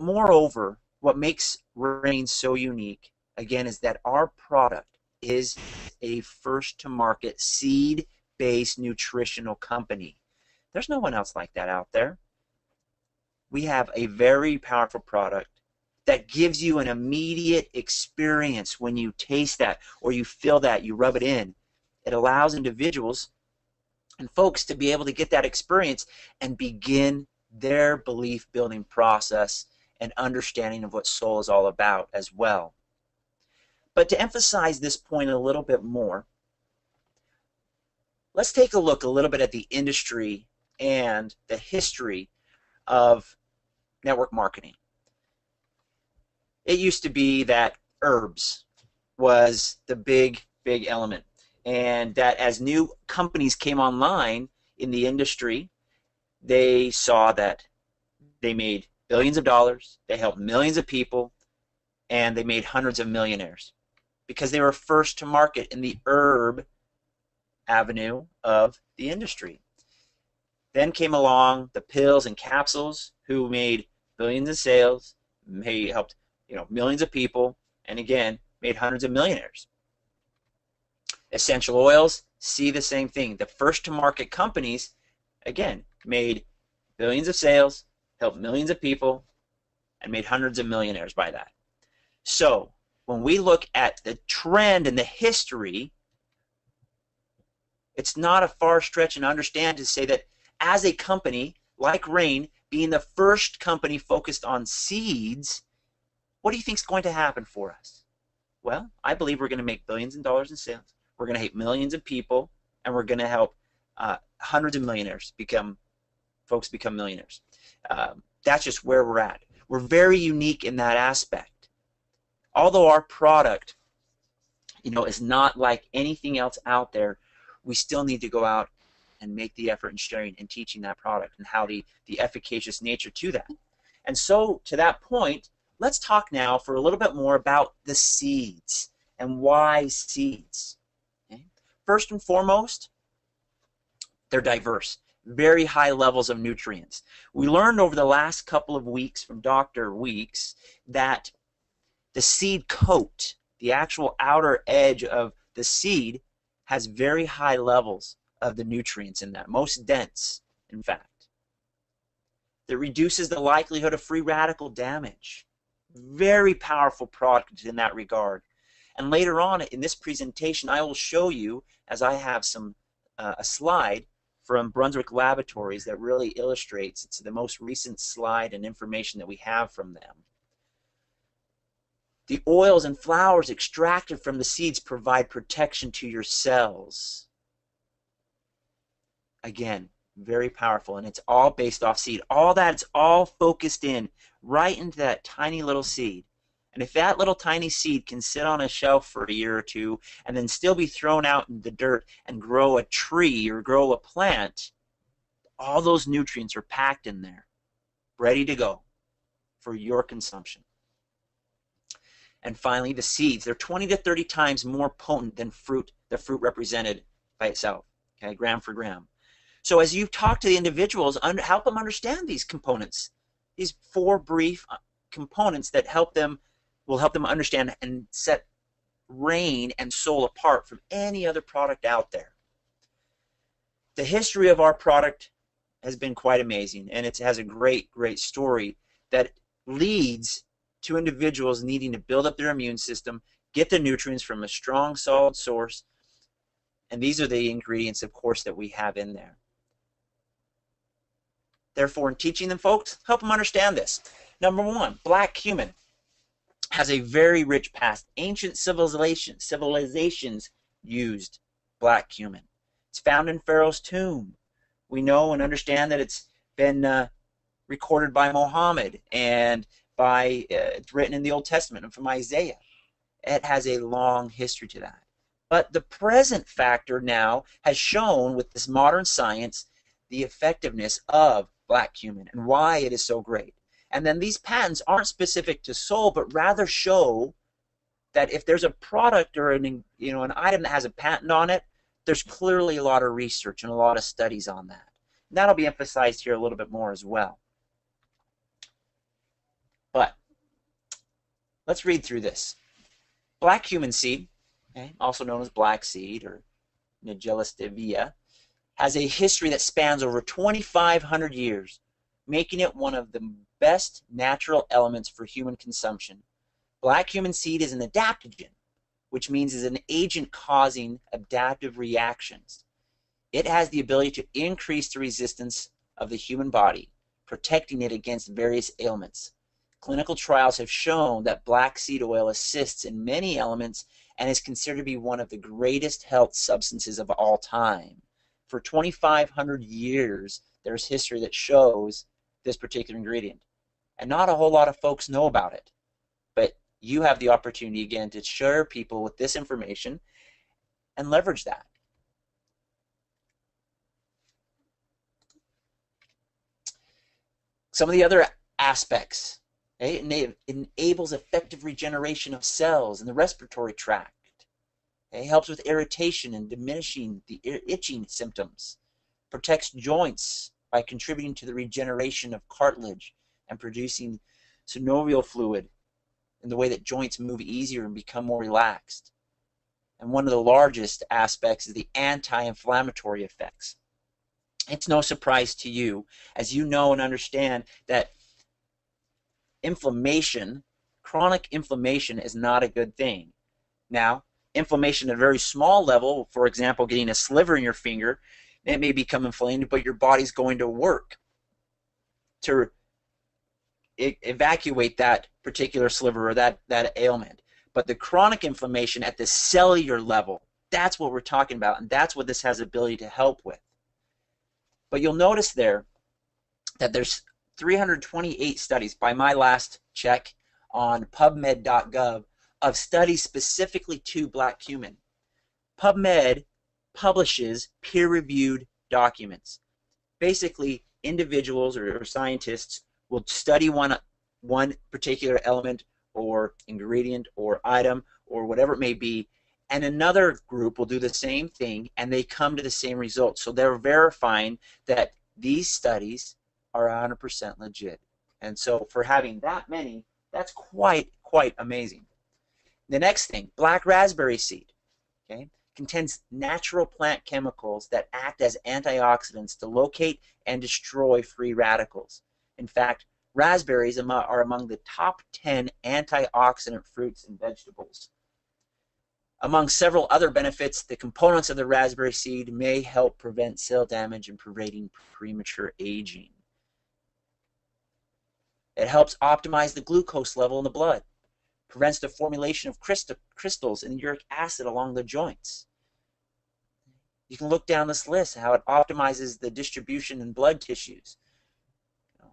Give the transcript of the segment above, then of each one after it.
moreover, what makes Rain so unique, again, is that our product is a first-to-market seed-based nutritional company. There's no one else like that out there. We have a very powerful product that gives you an immediate experience when you taste that or you feel that, you rub it in. It allows individuals and folks to be able to get that experience and begin their belief building process and understanding of what soul is all about as well. But to emphasize this point a little bit more, let's take a look a little bit at the industry and the history of network marketing. It used to be that herbs was the big element, and that as new companies came online in the industry, they saw that they made billions of dollars, they helped millions of people, and they made hundreds of millionaires because they were first to market in the herb avenue of the industry. Then came along the pills and capsules, who made billions in sales, helped millions of people, and again made hundreds of millionaires. Essential oils, see the same thing. The first to market companies, again, made billions of sales, helped millions of people, and made hundreds of millionaires by that. So when we look at the trend and the history, it's not a far stretch and understand to say that as a company like Rain, being the first company focused on seeds, what do you think is going to happen for us? Well, I believe we're going to make billions of dollars in sales. We're going to help millions of people, and we're going to help hundreds of millionaires become millionaires. That's just where we're at. We're very unique in that aspect. Although our product, is not like anything else out there, we still need to go out and make the effort in sharing and teaching that product and how the efficacious nature to that. And so, to that point, let's talk now for a little bit more about the seeds and why seeds. Okay? First and foremost, they're diverse, very high levels of nutrients. We learned over the last couple of weeks from Dr. Weeks that the seed coat, the actual outer edge of the seed, has very high levels of the nutrients in that, most dense, in fact. That reduces the likelihood of free radical damage. Very powerful product in that regard. And later on in this presentation, I will show you, as I have a slide from Brunswick Laboratories that really illustrates, it's the most recent slide and information that we have from them. The oils and flowers extracted from the seeds provide protection to your cells. Again, very powerful, and it's all based off seed. All that, it's all focused in right into that tiny little seed. And if that little tiny seed can sit on a shelf for a year or two and then still be thrown out in the dirt and grow a tree or grow a plant, all those nutrients are packed in there, ready to go for your consumption. And finally, the seeds, they're 20 to 30 times more potent than the fruit represented by itself, okay, gram for gram. So as you talk to the individuals, help them understand these components, these 4 brief components that will help them understand and set Rain and Soul apart from any other product out there. The history of our product has been quite amazing, and it has a great story that leads to individuals needing to build up their immune system, get the nutrients from a strong, solid source, and these are the ingredients, of course, that we have in there. Therefore, in teaching them, folks, help them understand this. Number 1, black cumin has a very rich past. Ancient civilizations used black cumin. It's found in Pharaoh's tomb. We know and understand that it's been recorded by Muhammad and it's written in the Old Testament and from Isaiah. It has a long history to that. But the present factor now has shown with this modern science the effectiveness of black cumin and why it is so great. And then these patents aren't specific to Soul, but rather show that if there's a product or an item that has a patent on it, there's clearly a lot of research and a lot of studies on that. And that'll be emphasized here a little bit more as well. let's read through this. Black cumin seed, okay, also known as black seed or Nigella stevia, has a history that spans over 2,500 years, making it one of the best natural elements for human consumption. Black cumin seed is an adaptogen, which means is an agent causing adaptive reactions. It has the ability to increase the resistance of the human body, protecting it against various ailments. Clinical trials have shown that black seed oil assists in many elements and is considered to be one of the greatest health substances of all time. For 2,500 years, there's history that shows this particular ingredient. And not a whole lot of folks know about it. But you have the opportunity, again, to share people with this information and leverage that. Some of the other aspects, okay, it enables effective regeneration of cells in the respiratory tract. It helps with irritation and diminishing the itching symptoms. Protects joints by contributing to the regeneration of cartilage and producing synovial fluid in the way that joints move easier and become more relaxed. And one of the largest aspects is the anti-inflammatory effects. It's no surprise to you, as you know and understand, that inflammation, chronic inflammation, is not a good thing. Now, inflammation at a very small level, for example, getting a sliver in your finger, it may become inflamed, but your body's going to work to evacuate that particular sliver or that ailment. But the chronic inflammation at the cellular level, that's what we're talking about, and that's what this has the ability to help with. But you'll notice there that there's 328 studies, by my last check on PubMed.gov, of studies specifically to black cumin. PubMed publishes peer-reviewed documents. Basically, individuals or scientists will study one particular element or ingredient or item or whatever it may be, and another group will do the same thing, and they come to the same results. So they're verifying that these studies are 100% legit. And so for having that many, that's quite amazing. The next thing, black raspberry seed, okay, contains natural plant chemicals that act as antioxidants to locate and destroy free radicals. In fact, raspberries are among the top 10 antioxidant fruits and vegetables. Among several other benefits, the components of the raspberry seed may help prevent cell damage and preventing premature aging. It helps optimize the glucose level in the blood, prevents the formulation of crystals in uric acid along the joints. You can look down this list, how it optimizes the distribution in blood tissues,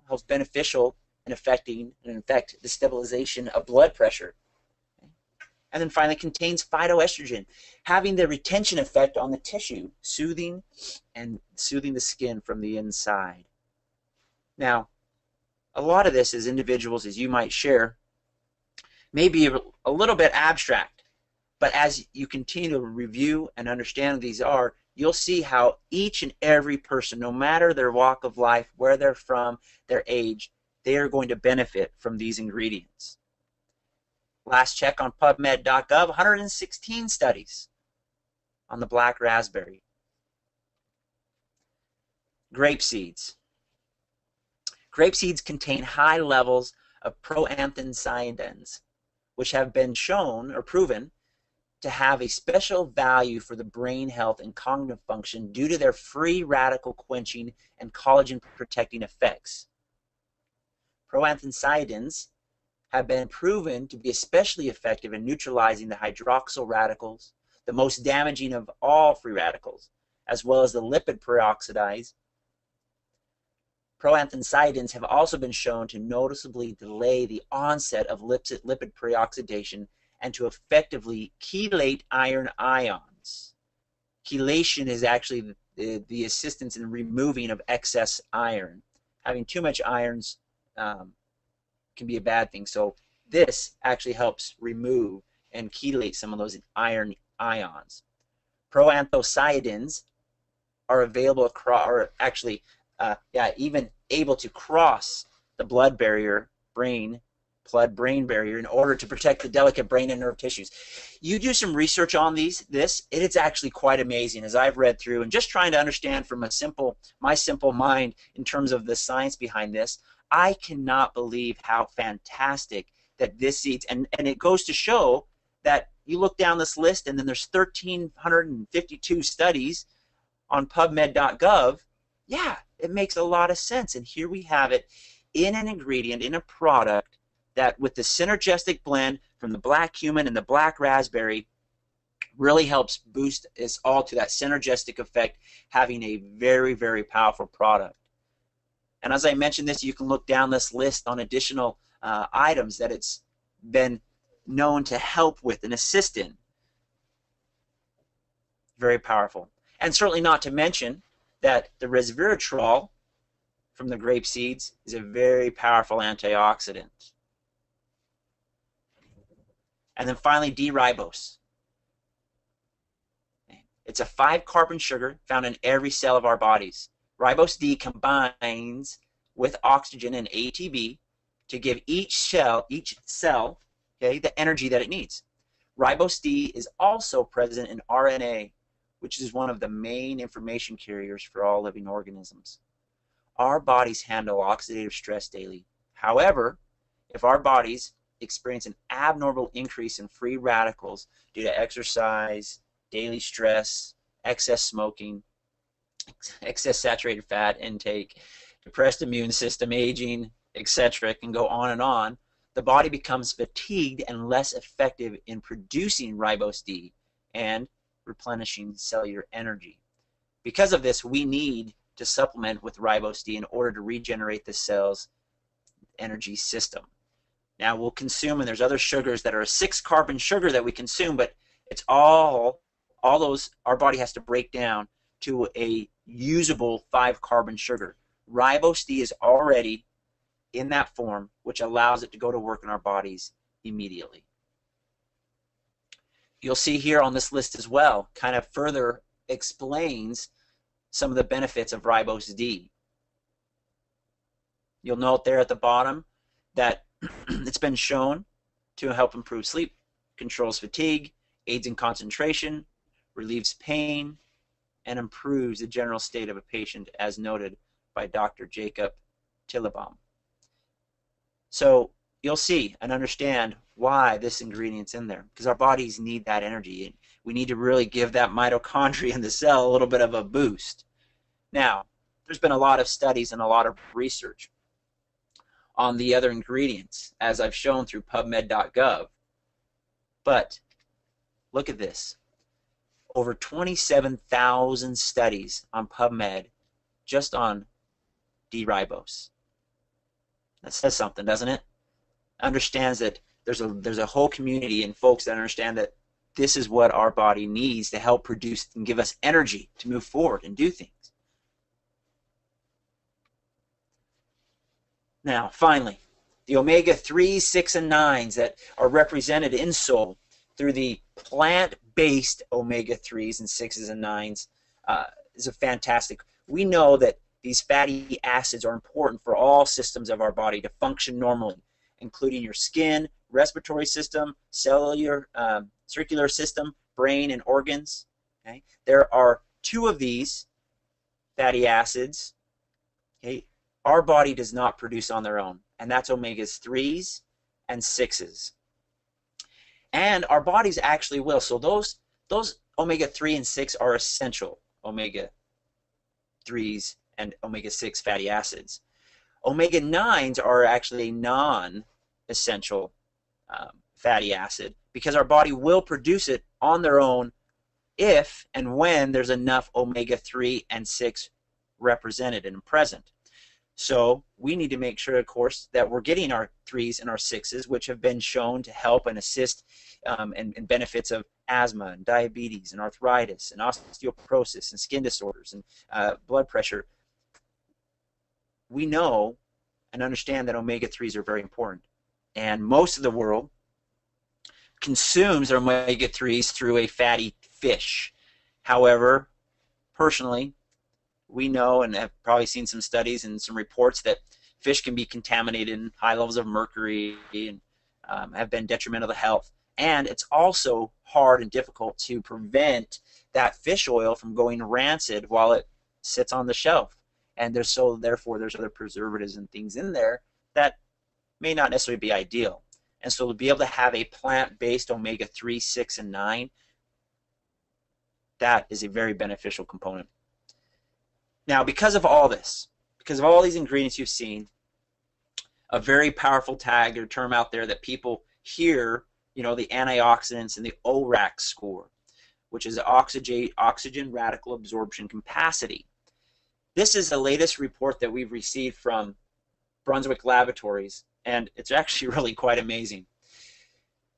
helps beneficial in affecting the stabilization of blood pressure. And then finally, contains phytoestrogen, having the retention effect on the tissue, soothing the skin from the inside. Now, a lot of this as individuals, as you might share, may be a little bit abstract, but as you continue to review and understand what these are, you'll see how each and every person, no matter their walk of life, where they're from, their age, they are going to benefit from these ingredients. Last check on PubMed.gov, 116 studies on the black raspberry. Grape seeds. Grape seeds contain high levels of proanthocyanins, which have been shown or proven to have a special value for the brain health and cognitive function due to their free radical quenching and collagen protecting effects. Proanthocyanins have been proven to be especially effective in neutralizing the hydroxyl radicals, the most damaging of all free radicals, as well as the lipid peroxidase. Proanthocyanins have also been shown to noticeably delay the onset of lipid peroxidation and to effectively chelate iron ions. Chelation is actually the assistance in removing of excess iron. Having too much irons can be a bad thing. So this actually helps remove and chelate some of those iron ions. Proanthocyanins are available across, or actually, even able to cross the blood barrier, brain blood-brain barrier in order to protect the delicate brain and nerve tissues. You do some research on it's actually quite amazing as I've read through and just trying to understand from my simple mind in terms of the science behind this. I cannot believe how fantastic that this seeds, and it goes to show that you look down this list and then there's 1,352 studies on PubMed.gov. Yeah, it makes a lot of sense. And here we have it in an ingredient, in a product that with the synergistic blend from the black cumin and the black raspberry really helps boost us all to that synergistic effect, having a very, very powerful product. And as I mentioned this, you can look down this list on additional items that it's been known to help with and assist in. Very powerful. And certainly not to mention that the resveratrol from the grape seeds is a very powerful antioxidant. And then finally, D-ribose. It's a 5-carbon sugar found in every cell of our bodies. Ribose D combines with oxygen and ATP to give each cell, okay, the energy that it needs. Ribose D is also present in RNA, which is one of the main information carriers for all living organisms. Our bodies handle oxidative stress daily. However, if our bodies experience an abnormal increase in free radicals due to exercise, daily stress, excess smoking, excess saturated fat intake, depressed immune system, aging, etc., can go on, the body becomes fatigued and less effective in producing ribose D and replenishing cellular energy. Because of this, we need to supplement with ribose D in order to regenerate the cell's energy system. Now we'll consume, and there's other sugars that are a 6-carbon sugar that we consume, but it's all those our body has to break down to a usable 5-carbon sugar. Ribose D is already in that form, which allows it to go to work in our bodies immediately. You'll see here on this list as well, kind of further explains some of the benefits of ribose D. You'll note there at the bottom that it's been shown to help improve sleep, controls fatigue, aids in concentration, relieves pain, and improves the general state of a patient, as noted by Dr. Jacob Tillebaum. So you'll see and understand why this ingredient's in there, because our bodies need that energy, and we need to really give that mitochondria in the cell a little bit of a boost. Now, there's been a lot of studies and a lot of research on the other ingredients, as I've shown through PubMed.gov. But look at this. Over 27,000 studies on PubMed just on D-ribose. That says something, doesn't it? Understands that there's a whole community and folks that understand that this is what our body needs to help produce and give us energy to move forward and do things. Now, finally, the omega-3s, 6, and 9s that are represented in Soul through the plant-based omega-3s and 6s and 9s is a fantastic. We know that these fatty acids are important for all systems of our body to function normally, including your skin, respiratory system, cellular, circular system, brain, and organs. Okay? There are 2 of these fatty acids, okay, our body does not produce on their own, and that's omegas-3s and 6s. And our bodies actually will. So those omega-3 and 6 are essential omega-3s and omega-6 fatty acids. Omega-9s are actually a non-essential fatty acid because our body will produce it on their own if and when there's enough omega-3 and 6 represented and present. So we need to make sure, of course, that we're getting our 3s and our 6s, which have been shown to help and assist in benefits of asthma and diabetes and arthritis and osteoporosis and skin disorders and blood pressure. We know and understand that omega-3s are very important. And most of the world consumes their omega-3s through a fatty fish. However, personally, we know and have probably seen some studies and some reports that fish can be contaminated in high levels of mercury and have been detrimental to health. And it's also hard and difficult to prevent that fish oil from going rancid while it sits on the shelf. And therefore there's other preservatives and things in there that may not necessarily be ideal. And so to be able to have a plant-based omega-3, 6, and 9, that is a very beneficial component. Now, because of all this, because of all these ingredients you've seen, a very powerful tag or term out there that people hear, you know, the antioxidants and the ORAC score, which is oxygen radical absorption capacity. This is the latest report that we've received from Brunswick Laboratories, and it's actually really quite amazing.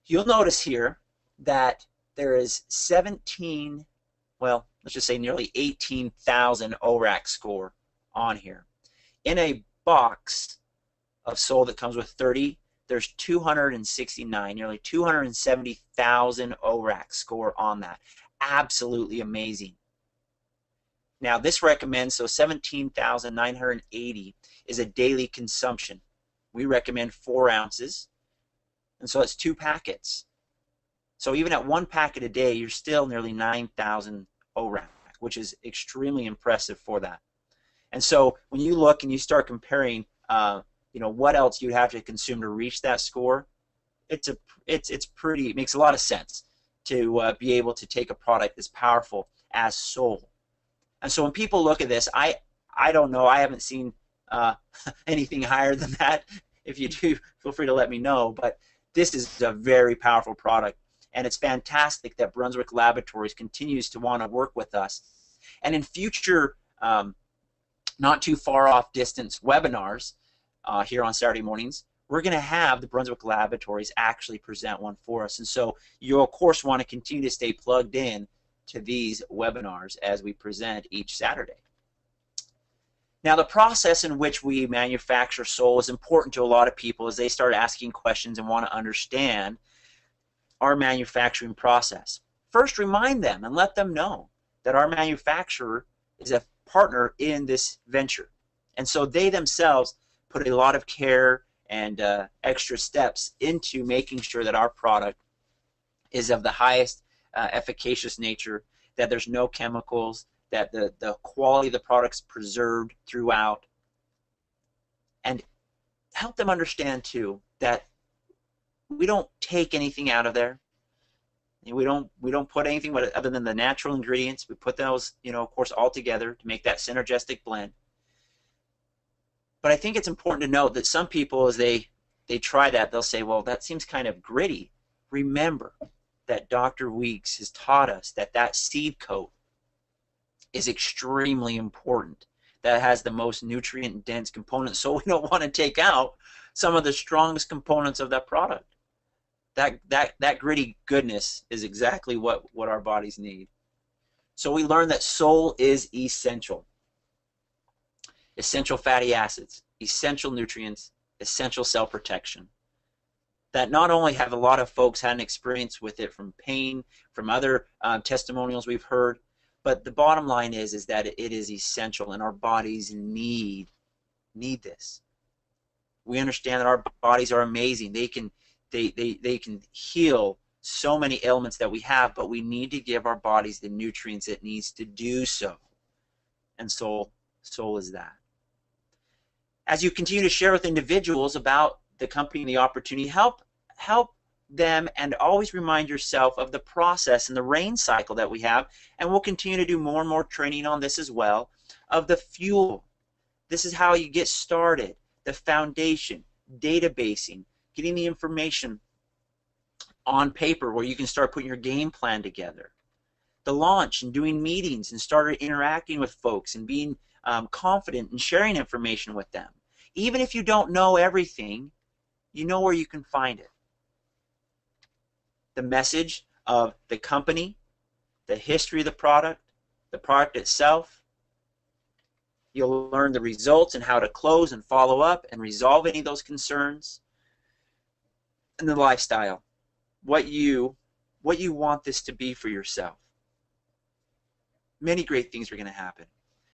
You'll notice here that there is 17, well, let's just say nearly 18,000 ORAC score on here. In a box of Soul that comes with 30, there's 269, nearly 270,000 ORAC score on that. Absolutely amazing. Now this recommends, so 17,980 is a daily consumption. We recommend 4 ounces, and so it's 2 packets. So even at 1 packet a day, you're still nearly 9,000 ORAC, which is extremely impressive for that. And so when you look and you start comparing, you know, what else you'd have to consume to reach that score, it makes a lot of sense to be able to take a product as powerful as Soul. And so when people look at this, I don't know, I haven't seen anything higher than that. If you do, feel free to let me know. But this is a very powerful product, and it's fantastic that Brunswick Laboratories continues to want to work with us. And in future, not too far off distance webinars here on Saturday mornings, we're going to have the Brunswick Laboratories actually present one for us. And so you'll, of course, want to continue to stay plugged in to these webinars as we present each Saturday. Now, the process in which we manufacture Soul is important to a lot of people as they start asking questions and want to understand our manufacturing process. First, remind them and let them know that our manufacturer is a partner in this venture. And so they themselves put a lot of care and extra steps into making sure that our product is of the highest efficacious nature, that there's no chemicals, that the quality of the product's preserved throughout, and help them understand too that we don't take anything out of there. We don't put anything other than the natural ingredients. We put those, you know, of course, all together to make that synergistic blend. But I think it's important to note that some people, as they try that, they'll say, well, that seems kind of gritty. Remember that Dr. Weeks has taught us that that seed coat is extremely important. That has the most nutrient-dense components, so we don't want to take out some of the strongest components of that product. That gritty goodness is exactly what our bodies need. So we learned that Soul is essential. Essential fatty acids, essential nutrients, essential cell protection. That not only have a lot of folks had an experience with it from pain, from other testimonials we've heard, but the bottom line is that it is essential, and our bodies need this. We understand that our bodies are amazing. They can heal so many ailments that we have, but we need to give our bodies the nutrients it needs to do so. And Soul is that. As you continue to share with individuals about the company and the opportunity, help them, and always remind yourself of the process and the rain cycle that we have, and we'll continue to do more and more training on this as well, of the fuel. This is how you get started, the foundation, databasing, getting the information on paper where you can start putting your game plan together, the launch and doing meetings and start interacting with folks and being confident and sharing information with them. Even if you don't know everything, you know where you can find it. The message of the company, the history of the product itself. You'll learn the results and how to close and follow up and resolve any of those concerns. And the lifestyle, what you want this to be for yourself. Many great things are going to happen.